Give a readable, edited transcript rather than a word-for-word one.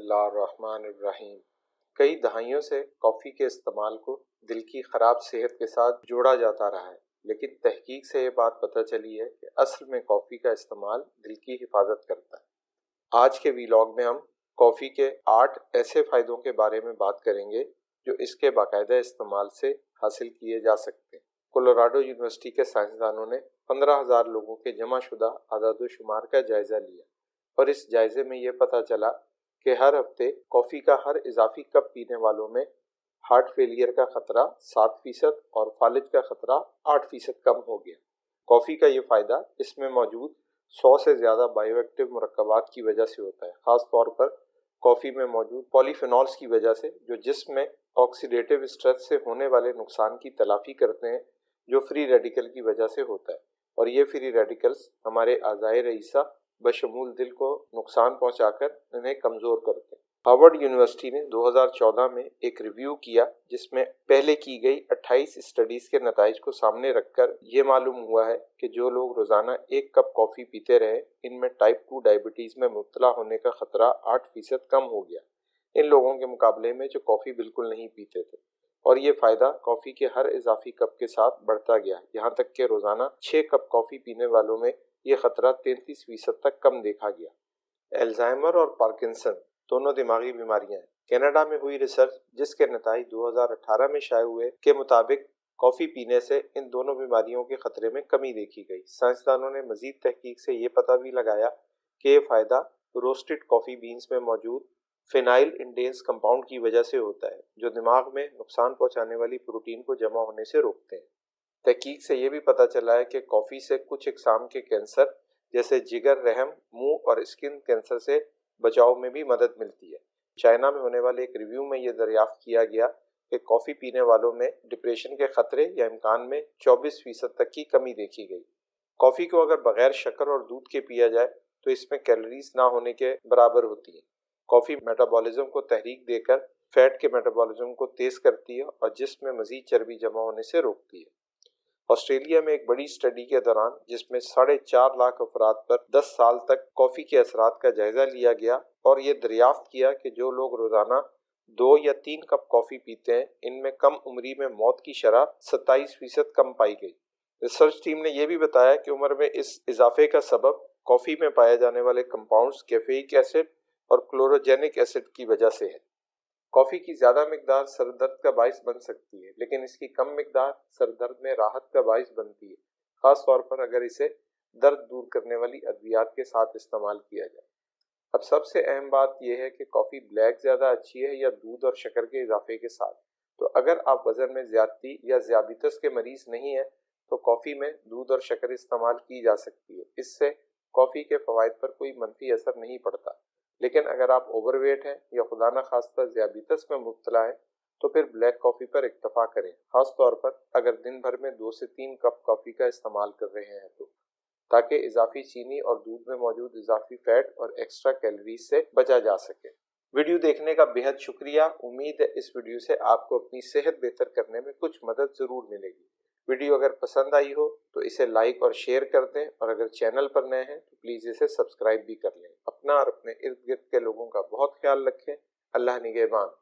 बिस्मिल्लाहिर्रहमानिर्रहीम। कई दहाइयों से कॉफ़ी के इस्तेमाल को दिल की ख़राब सेहत के साथ जोड़ा जाता रहा है, लेकिन तहकीक से ये बात पता चली है कि असल में कॉफ़ी का इस्तेमाल दिल की हिफाजत करता है। आज के वीलॉग में हम कॉफ़ी के 8 ऐसे फ़ायदों के बारे में बात करेंगे जो इसके बाकायदा इस्तेमाल से हासिल किए जा सकते हैं। कोलोराडो यूनिवर्सिटी के साइंसदानों ने 15,000 लोगों के जमाशुदा आदाद-ओ-शुमार का जायज़ा लिया और इस जायजे में यह पता चला कि हर हफ्ते कॉफ़ी का हर इजाफी कप पीने वालों में हार्ट फेलियर का खतरा 7% और फालिज का खतरा 8% कम हो गया। कॉफ़ी का ये फ़ायदा इसमें मौजूद 100 से ज़्यादा बायोएक्टिव मुरक्कबात की वजह से होता है, ख़ास तौर पर कॉफ़ी में मौजूद पॉलीफेनॉल्स की वजह से, जो जिस्म में ऑक्सीडेटिव स्ट्रेस से होने वाले नुकसान की तलाफ़ी करते हैं, जो फ्री रेडिकल की वजह से होता है। और ये फ्री रेडिकल्स हमारे आज़ाए रईसा बशमूल दिल को नुकसान पहुंचाकर इन्हें कमज़ोर करते हैं। हार्वर्ड यूनिवर्सिटी ने 2014 में एक रिव्यू किया जिसमें पहले की गई 28 स्टडीज़ के नताइज को सामने रखकर ये मालूम हुआ है कि जो लोग रोज़ाना 1 कप कॉफ़ी पीते रहे, इनमें टाइप 2 डायबिटीज़ में मुब्तला होने का खतरा 8% कम हो गया, इन लोगों के मुकाबले में जो कॉफ़ी बिल्कुल नहीं पीते थे। और ये फ़ायदा कॉफ़ी के हर इजाफी कप के साथ बढ़ता गया, यहाँ तक कि रोज़ाना 6 कप कॉफ़ी पीने वालों में ये खतरा 33% तक कम देखा गया। एल्जाइमर और पार्किंसन दोनों दिमागी बीमारियां हैं। कनाडा में हुई रिसर्च जिसके नताइज 2018 में शाये हुए के मुताबिक कॉफ़ी पीने से इन दोनों बीमारियों के खतरे में कमी देखी गई। साइंसदानों ने मजीद तहकीक से ये पता भी लगाया कि ये फ़ायदा रोस्टेड कॉफ़ी बीन्स में मौजूद फिनाइल इंडेंस कंपाउंड की वजह से होता है, जो दिमाग में नुकसान पहुंचाने वाली प्रोटीन को जमा होने से रोकते हैं। तहकीक से ये भी पता चला है कि कॉफ़ी से कुछ इकसाम के कैंसर जैसे जिगर, रहम, मुंह और स्किन कैंसर से बचाव में भी मदद मिलती है। चाइना में होने वाले एक रिव्यू में यह दरियाफ्त किया गया कि कॉफ़ी पीने वालों में डिप्रेशन के खतरे या इम्कान में 24% तक की कमी देखी गई। कॉफ़ी को अगर बगैर शक्कर और दूध के पिया जाए तो इसमें कैलोरीज ना होने के बराबर होती है। कॉफ़ी मेटाबॉलिज्म को तहरीक देकर फैट के मेटाबॉलिज्म को तेज़ करती है और जिस्म में मज़ीद चर्बी जमा होने से रोकती है। ऑस्ट्रेलिया में एक बड़ी स्टडी के दौरान जिसमें 4.5 लाख अफराद पर 10 साल तक कॉफ़ी के असरात का जायजा लिया गया और ये दरियाफ्त किया कि जो लोग रोज़ाना 2 या 3 कप कॉफ़ी पीते हैं, इनमें कम उम्री में मौत की शरह 27% कम पाई गई। रिसर्च टीम ने यह भी बताया कि उम्र में इस इजाफे का सबब कॉफ़ी में पाए जाने वाले कंपाउंड्स कैफेइक एसिड और क्लोरोजेनिक एसिड की वजह से है। कॉफ़ी की ज़्यादा मिकदार सर दर्द का बाइस बन सकती है, लेकिन इसकी कम मिकदार सर दर्द में राहत का बाइस बनती है, ख़ास तौर पर अगर इसे दर्द दूर करने वाली अद्वियात के साथ इस्तेमाल किया जाए। अब सबसे अहम बात यह है कि कॉफ़ी ब्लैक ज़्यादा अच्छी है या दूध और शक्कर के इजाफे के साथ। तो अगर आप वज़न में ज़्यादती या ज़ियाबितस के मरीज़ नहीं हैं तो कॉफ़ी में दूध और शक्कर इस्तेमाल की जा सकती है। इससे कॉफ़ी के फ़वाइद पर कोई मनफी असर नहीं पड़ता। लेकिन अगर आप ओवरवेट हैं या खुदा न खास्ता ज़ियाबितस में मुब्तला है तो फिर ब्लैक कॉफ़ी पर इक्तफा करें, ख़ास तौर पर अगर दिन भर में 2 से 3 कप कॉफ़ी का इस्तेमाल कर रहे हैं तो, ताकि इजाफी चीनी और दूध में मौजूद इजाफी फैट और एक्स्ट्रा कैलोरीज से बचा जा सके। वीडियो देखने का बेहद शुक्रिया। उम्मीद है इस वीडियो से आपको अपनी सेहत बेहतर करने में कुछ मदद ज़रूर मिलेगी। वीडियो अगर पसंद आई हो तो इसे लाइक और शेयर कर दें, और अगर चैनल पर नए हैं तो प्लीज़ इसे सब्सक्राइब भी कर लें। अपना और अपने इर्द गिर्द के लोगों का बहुत ख्याल रखें। अल्लाह निगहबान।